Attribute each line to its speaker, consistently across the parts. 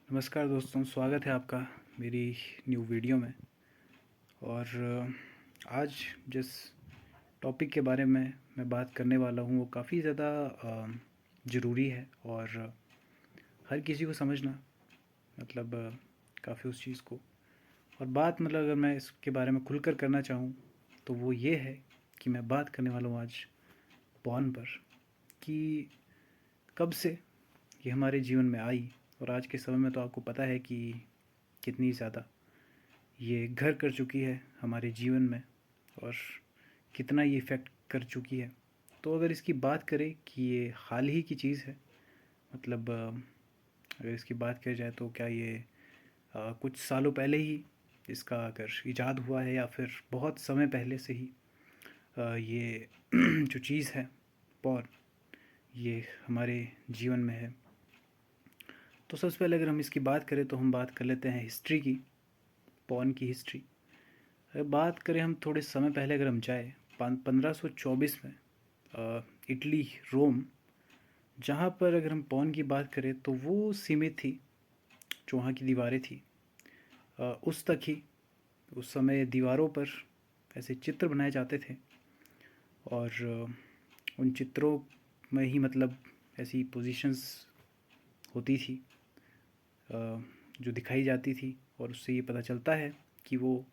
Speaker 1: नमस्कार दोस्तों, स्वागत है आपका मेरी न्यू वीडियो में। और आज जिस टॉपिक के बारे में मैं बात करने वाला हूँ वो काफ़ी ज़्यादा ज़रूरी है और हर किसी को समझना मतलब काफ़ी उस चीज़ को। और बात मतलब अगर मैं इसके बारे में खुलकर करना चाहूँ तो वो ये है कि मैं बात करने वाला हूँ आज पॉर्न पर, कि कब से ये हमारे जीवन में आई। और आज के समय में तो आपको पता है कि कितनी ज़्यादा ये घर कर चुकी है हमारे जीवन में और कितना ये इफ़ेक्ट कर चुकी है। तो अगर इसकी बात करें कि ये हाल ही की चीज़ है, मतलब अगर इसकी बात की जाए तो क्या ये कुछ सालों पहले ही इसका अगर इजाद हुआ है या फिर बहुत समय पहले से ही ये जो चीज़ है पॉर्न, ये हमारे जीवन में है। तो सबसे पहले अगर हम इसकी बात करें तो हम बात कर लेते हैं हिस्ट्री की, पॉर्न की हिस्ट्री। अगर बात करें हम थोड़े समय पहले अगर हम जाए 1524 में इटली, रोम, जहाँ पर अगर हम पॉर्न की बात करें तो वो सीमित थी। जो वहाँ की दीवारें थी उस तक ही। उस समय दीवारों पर ऐसे चित्र बनाए जाते थे और उन चित्रों में ही मतलब ऐसी पोजीशंस होती थी जो दिखाई जाती थी। और उससे ये पता चलता है कि वो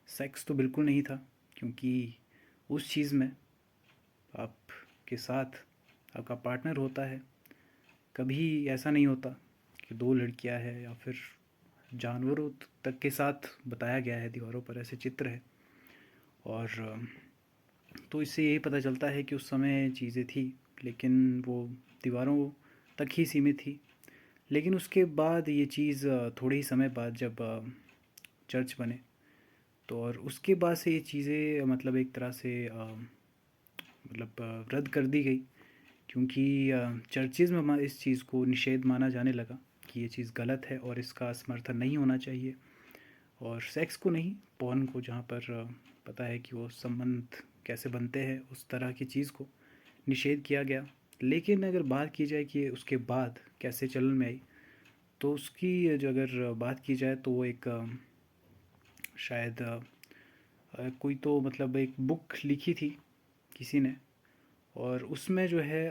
Speaker 1: सेक्स तो बिल्कुल नहीं था, क्योंकि उस चीज़ में आपके साथ आपका पार्टनर होता है। कभी ऐसा नहीं होता कि दो लड़कियां हैं या फिर जानवरों तक के साथ बताया गया है, दीवारों पर ऐसे चित्र है। और तो इससे यही पता चलता है कि उस समय चीज़ें थी, लेकिन वो दीवारों तक ही सीमित थी। लेकिन उसके बाद ये चीज़ थोड़े ही समय बाद जब चर्च बने तो और उसके बाद से ये चीज़ें मतलब एक तरह से मतलब रद्द कर दी गई, क्योंकि चर्चेज़ में इस चीज़ को निषेध माना जाने लगा कि ये चीज़ गलत है और इसका समर्थन नहीं होना चाहिए। और सेक्स को नहीं, पॉर्न को, जहाँ पर पता है कि वो संबंध कैसे बनते हैं, उस तरह की चीज़ को निषेध किया गया। लेकिन अगर बात की जाए कि उसके बाद कैसे चलन में आई, तो उसकी जो अगर बात की जाए तो वो एक शायद कोई तो मतलब एक बुक लिखी थी किसी ने। और उसमें जो है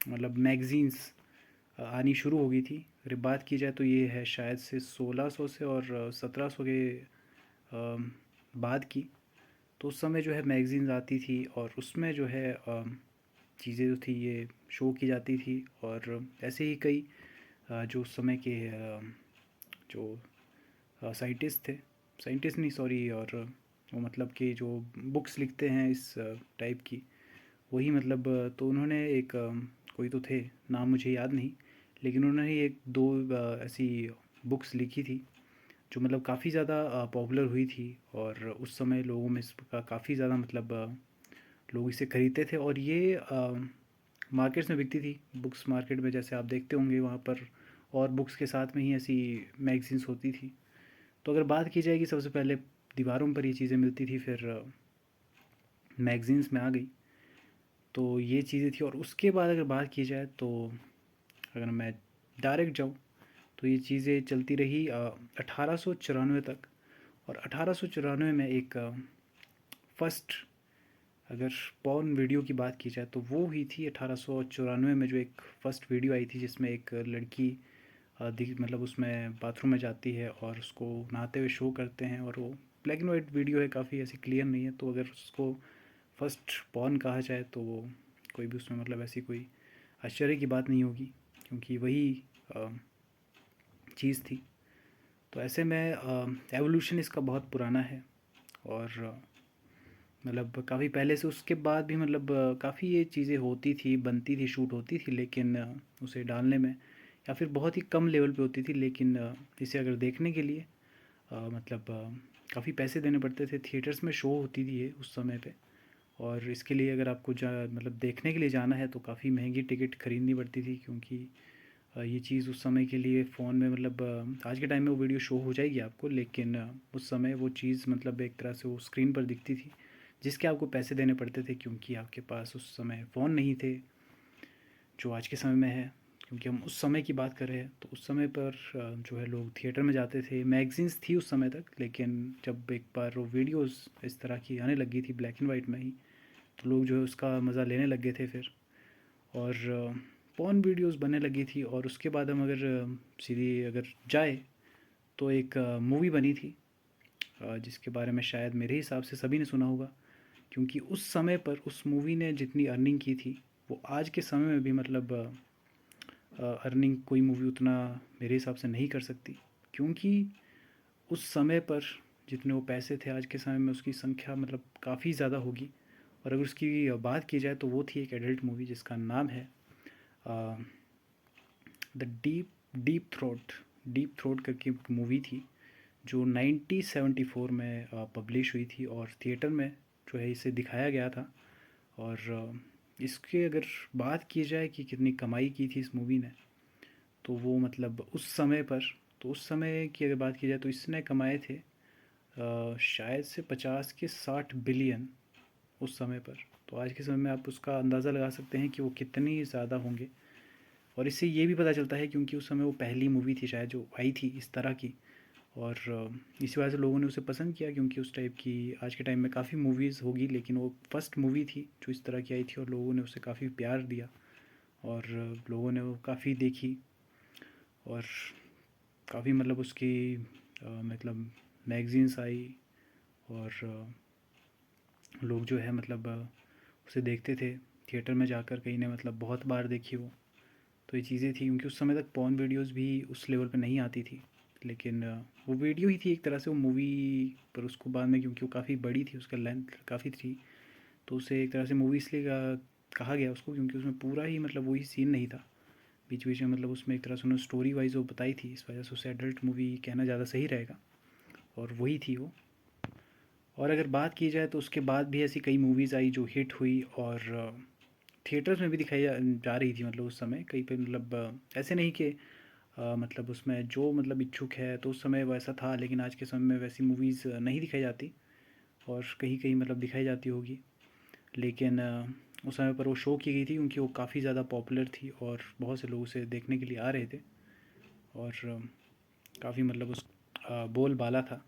Speaker 1: मतलब मैगज़ीन्स आनी शुरू हो गई थी। अगर बात की जाए तो ये है शायद से 1600 से और 1700 के बाद की। तो उस समय जो है मैगज़ीन्स आती थी और उसमें जो है चीज़ें जो थी ये शो की जाती थी। और ऐसे ही कई जो उस समय के जो साइंटिस्ट थे, साइंटिस्ट नहीं सॉरी, और वो मतलब कि जो बुक्स लिखते हैं इस टाइप की, वही मतलब तो उन्होंने एक कोई तो थे, नाम मुझे याद नहीं, लेकिन उन्होंने एक दो ऐसी बुक्स लिखी थी जो मतलब काफ़ी ज़्यादा पॉपुलर हुई थी। और उस समय लोगों में इसका काफ़ी ज़्यादा मतलब लोग इसे खरीदते थे और ये मार्केट्स में बिकती थी, बुक्स मार्केट में जैसे आप देखते होंगे वहाँ पर। और बुक्स के साथ में ही ऐसी मैगज़ीन्स होती थी। तो अगर बात की जाएगी, सबसे पहले दीवारों पर ये चीज़ें मिलती थी, फिर मैगज़ीन्स में आ गई। तो ये चीज़ें थी। और उसके बाद अगर बात की जाए तो अगर मैं डायरेक्ट जाऊँ तो ये चीज़ें चलती रही 1894 तक। और 1894 में एक फ़र्स्ट अगर पॉर्न वीडियो की बात की जाए तो वो हुई थी 1894 में, जो एक फ़र्स्ट वीडियो आई थी जिसमें एक लड़की मतलब उसमें बाथरूम में जाती है और उसको नहाते हुए शो करते हैं। और वो ब्लैक एंड वाइट वीडियो है, काफ़ी ऐसी क्लियर नहीं है। तो अगर उसको फर्स्ट पॉर्न कहा जाए तो वो कोई भी उसमें मतलब ऐसी कोई आश्चर्य की बात नहीं होगी, क्योंकि वही चीज़ थी। तो ऐसे में एवोल्यूशन इसका बहुत पुराना है। और मतलब काफ़ी पहले से, उसके बाद भी मतलब काफ़ी ये चीज़ें होती थी, बनती थी, शूट होती थी, लेकिन उसे डालने में या फिर बहुत ही कम लेवल पे होती थी। लेकिन इसे अगर देखने के लिए मतलब काफ़ी पैसे देने पड़ते थे। थिएटर्स में शो होती थी ये उस समय पे। और इसके लिए अगर आपको मतलब देखने के लिए जाना है तो काफ़ी महंगी टिकट खरीदनी पड़ती थी, क्योंकि ये चीज़ उस समय के लिए फ़ोन में मतलब आज के टाइम में वो वीडियो शो हो जाएगी आपको, लेकिन उस समय वो चीज़ मतलब एक तरह से वो स्क्रीन पर दिखती थी, जिसके आपको पैसे देने पड़ते थे, क्योंकि आपके पास उस समय फ़ोन नहीं थे जो आज के समय में है। क्योंकि हम उस समय की बात कर रहे हैं, तो उस समय पर जो है लोग थिएटर में जाते थे। मैगज़ीन्स थी उस समय तक, लेकिन जब एक बार वो वीडियोज़ इस तरह की आने लगी थी ब्लैक एंड वाइट में ही, तो लोग जो है उसका मज़ा लेने लग गए थे फिर। और पॉर्न वीडियोज़ बनने लगी थी। और उसके बाद हम अगर सीधी अगर जाए तो एक मूवी बनी थी जिसके बारे में शायद मेरे हिसाब से सभी ने सुना होगा, क्योंकि उस समय पर उस मूवी ने जितनी अर्निंग की थी वो आज के समय में भी मतलब अर्निंग कोई मूवी उतना मेरे हिसाब से नहीं कर सकती। क्योंकि उस समय पर जितने वो पैसे थे, आज के समय में उसकी संख्या मतलब काफ़ी ज़्यादा होगी। और अगर उसकी बात की जाए तो वो थी एक एडल्ट मूवी जिसका नाम है द डीप थ्रोट करके एक मूवी थी, जो 1974 में पब्लिश हुई थी और थिएटर में जो है इसे दिखाया गया था। और इसके अगर बात की जाए कि कितनी कमाई की थी इस मूवी ने, तो वो मतलब उस समय पर, तो उस समय की अगर बात की जाए तो इसने कमाए थे शायद से 50 के 60 बिलियन उस समय पर। तो आज के समय में आप उसका अंदाज़ा लगा सकते हैं कि वो कितनी ज़्यादा होंगे। और इससे ये भी पता चलता है क्योंकि उस समय वो पहली मूवी थी शायद जो आई थी इस तरह की। और इसी वजह से लोगों ने उसे पसंद किया, क्योंकि उस टाइप की आज के टाइम में काफ़ी मूवीज़ होगी, लेकिन वो फर्स्ट मूवी थी जो इस तरह की आई थी और लोगों ने उसे काफ़ी प्यार दिया। और लोगों ने वो काफ़ी देखी। और काफ़ी मतलब उसकी मतलब मैगज़ीन्स आई। और लोग जो है मतलब उसे देखते थे थिएटर में जाकर, कहीं ने मतलब बहुत बार देखी वो। तो ये चीज़ें थी क्योंकि उस समय तक पॉर्न वीडियोज़ भी उस लेवल पे नहीं आती थी। लेकिन वो वीडियो ही थी एक तरह से वो मूवी। पर उसको बाद में क्योंकि वो काफ़ी बड़ी थी, उसका लेंथ काफ़ी थी, तो उसे एक तरह से मूवी इसलिए कहा गया उसको क्योंकि उसमें पूरा ही मतलब वही सीन नहीं था। बीच बीच में मतलब उसमें एक तरह से उन्होंने स्टोरी वाइज वो बताई थी, इस वजह से उसे एडल्ट मूवी कहना ज़्यादा सही रहेगा। और वही थी वो। और अगर बात की जाए तो उसके बाद भी ऐसी कई मूवीज़ आई जो हिट हुई और थिएटर्स में भी दिखाई जा रही थी। मतलब उस समय कहीं पे मतलब ऐसे नहीं कि मतलब उसमें जो मतलब इच्छुक है तो उस समय वैसा था, लेकिन आज के समय में वैसी मूवीज़ नहीं दिखाई जाती। और कहीं कहीं मतलब दिखाई जाती होगी, लेकिन उस समय पर वो शो की गई थी क्योंकि वो काफ़ी ज़्यादा पॉपुलर थी और बहुत से लोग उसे देखने के लिए आ रहे थे। और काफ़ी मतलब उस बोलबाला था।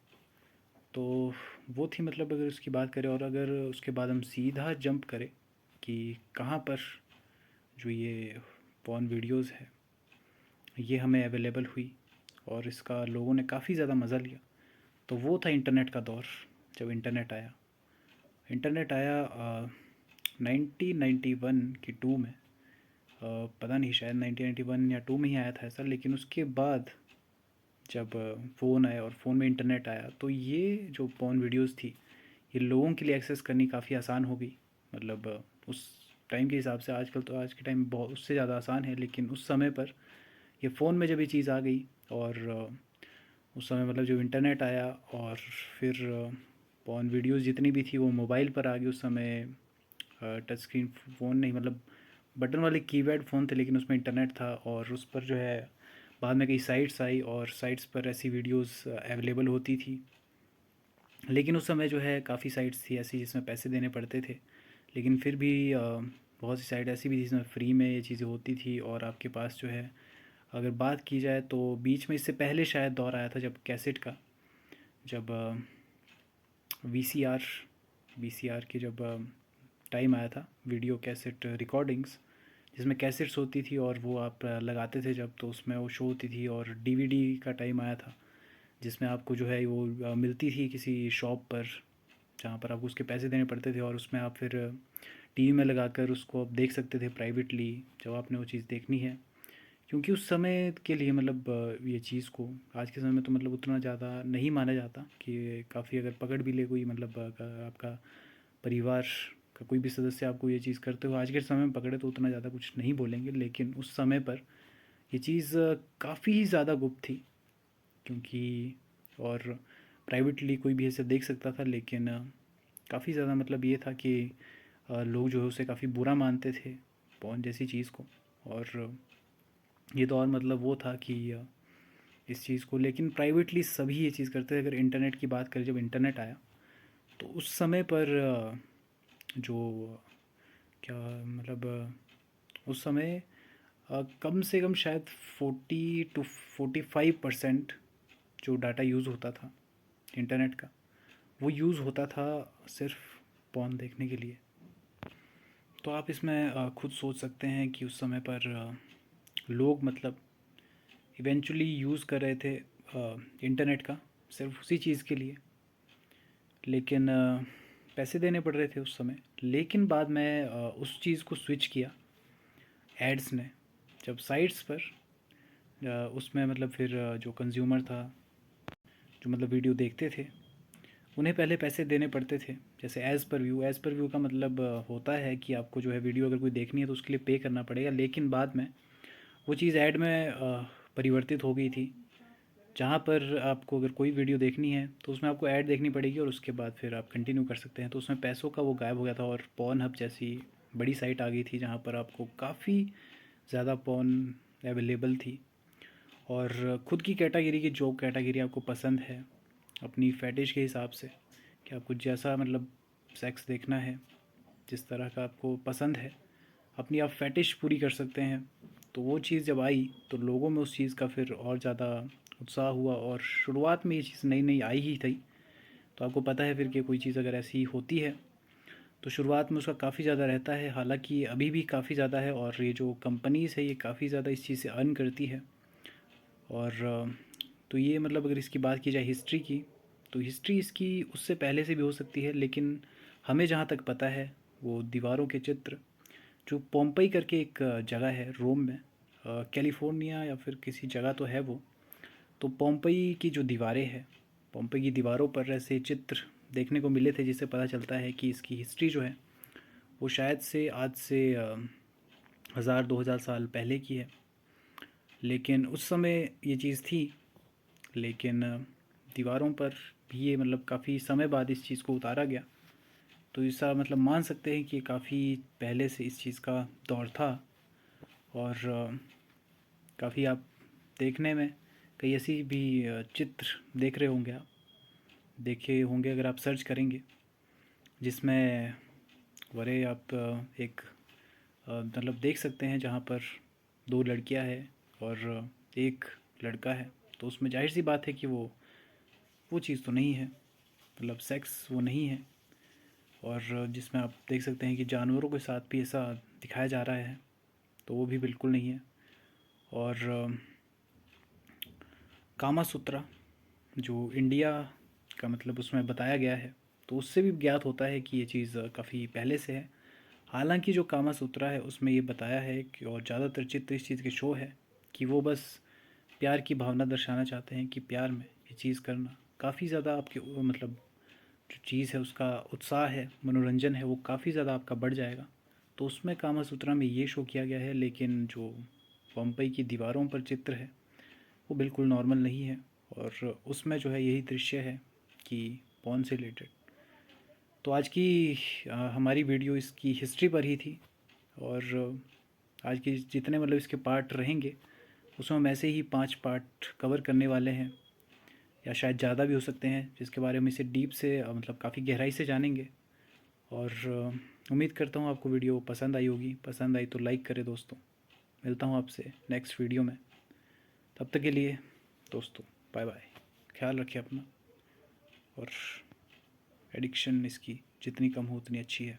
Speaker 1: तो वो थी मतलब अगर उसकी बात करें। और अगर उसके बाद हम सीधा जंप करें कि कहाँ पर जो ये पॉर्न वीडियोज़ है ये हमें अवेलेबल हुई और इसका लोगों ने काफ़ी ज़्यादा मज़ा लिया, तो वो था इंटरनेट का दौर। जब इंटरनेट आया 1991 की टू में, पता नहीं शायद 1991 या टू में ही आया था ऐसा। लेकिन उसके बाद जब फ़ोन आया और फ़ोन में इंटरनेट आया तो ये जो पॉर्न वीडियोज़ थी ये लोगों के लिए एक्सेस करनी काफ़ी आसान हो गई। मतलब उस टाइम के हिसाब से आजकल तो आज के टाइम बहुत उससे ज़्यादा आसान है, लेकिन उस समय पर ये फ़ोन में जब ये चीज़ आ गई और उस समय मतलब जब इंटरनेट आया और फिर पॉर्न वीडियोज़ जितनी भी थी वो मोबाइल पर आ गई। उस समय टच स्क्रीन फ़ोन नहीं, मतलब बटन वाले कीपैड फ़ोन थे, लेकिन उसमें इंटरनेट था और उस पर जो है बाद में कई साइट्स आई और साइट्स पर ऐसी वीडियोस अवेलेबल होती थी। लेकिन उस समय जो है काफ़ी साइट्स थी ऐसी जिसमें पैसे देने पड़ते थे, लेकिन फिर भी बहुत सी साइट ऐसी भी थी जिसमें फ्री में ये चीज़ें होती थी। और आपके पास जो है अगर बात की जाए तो बीच में इससे पहले शायद दौर आया था जब कैसेट का, जब वीसीआर वीसीआर की जब टाइम आया था, वीडियो कैसेट रिकॉर्डिंग्स, जिसमें कैसेट्स होती थी और वो आप लगाते थे जब, तो उसमें वो शो होती थी। और डीवीडी का टाइम आया था जिसमें आपको जो है वो मिलती थी किसी शॉप पर, जहाँ पर आपको उसके पैसे देने पड़ते थे और उसमें आप फिर टीवी में लगाकर उसको आप देख सकते थे प्राइवेटली जब आपने वो चीज़ देखनी है। क्योंकि उस समय के लिए मतलब ये चीज़ को आज के समय में तो मतलब उतना ज़्यादा नहीं माना जाता कि काफ़ी अगर पकड़ भी ले कोई, मतलब आपका परिवार का कोई भी सदस्य आपको ये चीज़ करते हो आज के समय में पकड़े तो उतना ज़्यादा कुछ नहीं बोलेंगे। लेकिन उस समय पर ये चीज़ काफ़ी ज़्यादा गुप्त थी, क्योंकि और प्राइवेटली कोई भी ऐसे देख सकता था। लेकिन काफ़ी ज़्यादा मतलब ये था कि लोग जो है उसे काफ़ी बुरा मानते थे पॉर्न जैसी चीज़ को। और ये तो और मतलब वो था कि इस चीज़ को लेकिन प्राइवेटली सभी ये चीज़ करते थे। अगर इंटरनेट की बात करें, जब इंटरनेट आया तो उस समय पर जो क्या मतलब उस समय कम से कम शायद 40 to 45% जो डाटा यूज़ होता था इंटरनेट का, वो यूज़ होता था सिर्फ पॉर्न देखने के लिए। तो आप इसमें खुद सोच सकते हैं कि उस समय पर लोग मतलब इवेंचुअली यूज़ कर रहे थे इंटरनेट का सिर्फ उसी चीज़ के लिए, लेकिन पैसे देने पड़ रहे थे उस समय। लेकिन बाद में उस चीज़ को स्विच किया एड्स ने, जब साइट्स पर उसमें मतलब फिर जो कंज्यूमर था, जो मतलब वीडियो देखते थे, उन्हें पहले पैसे देने पड़ते थे। जैसे एज़ पर व्यू का मतलब होता है कि आपको जो है वीडियो अगर कोई देखनी है तो उसके लिए पे करना पड़ेगा। लेकिन बाद में वो चीज़ ऐड में परिवर्तित हो गई थी, जहाँ पर आपको अगर कोई वीडियो देखनी है तो उसमें आपको ऐड देखनी पड़ेगी और उसके बाद फिर आप कंटिन्यू कर सकते हैं। तो उसमें पैसों का वो गायब हो गया था और पॉर्न हब जैसी बड़ी साइट आ गई थी जहाँ पर आपको काफ़ी ज़्यादा पॉर्न अवेलेबल थी। और खुद की कैटेगरी की जो कैटेगरी आपको पसंद है, अपनी फैटिश के हिसाब से कि आपको जैसा मतलब सेक्स देखना है, जिस तरह का आपको पसंद है, अपनी आप फैटिश पूरी कर सकते हैं। तो वो चीज़ जब आई तो लोगों में उस चीज़ का फिर और ज़्यादा उत्साह हुआ। और शुरुआत में ये चीज़ नई नई आई ही थी, तो आपको पता है फिर कि कोई चीज़ अगर ऐसी होती है तो शुरुआत में उसका काफ़ी ज़्यादा रहता है। हालांकि अभी भी काफ़ी ज़्यादा है और ये जो कंपनीज़ है ये काफ़ी ज़्यादा इस चीज़ से अर्न करती है। और तो ये मतलब अगर इसकी बात की जाए हिस्ट्री की, तो हिस्ट्री इसकी उससे पहले से भी हो सकती है। लेकिन हमें जहाँ तक पता है वो दीवारों के चित्र, जो पोम्पई करके एक जगह है रोम में, कैलिफोर्निया या फिर किसी जगह तो है वो। तो पोम्पई की जो दीवारें हैं, पोम्पई की दीवारों पर ऐसे चित्र देखने को मिले थे, जिससे पता चलता है कि इसकी हिस्ट्री जो है वो शायद से आज से 1000-2000 साल पहले की है। लेकिन उस समय ये चीज़ थी, लेकिन दीवारों पर भी ये मतलब काफ़ी समय बाद इस चीज़ को उतारा गया। तो ऐसा मतलब मान सकते हैं कि काफ़ी पहले से इस चीज़ का दौर था। और काफ़ी आप देखने में कई ऐसी भी चित्र देख रहे होंगे, आप देखे होंगे अगर आप सर्च करेंगे, जिसमें वरे आप एक मतलब देख सकते हैं जहाँ पर दो लड़कियां हैं और एक लड़का है। तो उसमें जाहिर सी बात है कि वो चीज़ तो नहीं है, मतलब सेक्स वो नहीं है। और जिसमें आप देख सकते हैं कि जानवरों के साथ भी ऐसा दिखाया जा रहा है, तो वो भी बिल्कुल नहीं है। और कामा सूत्रा जो इंडिया का मतलब उसमें बताया गया है, तो उससे भी ज्ञात होता है कि ये चीज़ काफ़ी पहले से है। हालांकि जो कामा सूत्रा है उसमें ये बताया है कि, और ज़्यादातर चित्र इस चीज़ के शो है कि वो बस प्यार की भावना दर्शाना चाहते हैं कि प्यार में ये चीज़ करना काफ़ी ज़्यादा आपके मतलब जो चीज़ है उसका उत्साह है, मनोरंजन है, वो काफ़ी ज़्यादा आपका बढ़ जाएगा। तो उसमें कामा सूत्रा में ये शो किया गया है। लेकिन जो बम्बई की दीवारों पर चित्र है वो बिल्कुल नॉर्मल नहीं है। और उसमें जो है यही दृश्य है कि पॉर्न से रिलेटेड। तो आज की हमारी वीडियो इसकी हिस्ट्री पर ही थी। और आज के जितने मतलब इसके पार्ट रहेंगे उसमें हम ऐसे ही 5 पार्ट कवर करने वाले हैं, या शायद ज़्यादा भी हो सकते हैं, जिसके बारे में इसे डीप से मतलब काफ़ी गहराई से जानेंगे। और उम्मीद करता हूँ आपको वीडियो पसंद आई होगी। पसंद आई तो लाइक करें दोस्तों। मिलता हूँ आपसे नेक्स्ट वीडियो में, तब तक के लिए दोस्तों बाय बाय। ख्याल रखिए अपना, और एडिक्शन इसकी जितनी कम हो उतनी अच्छी है।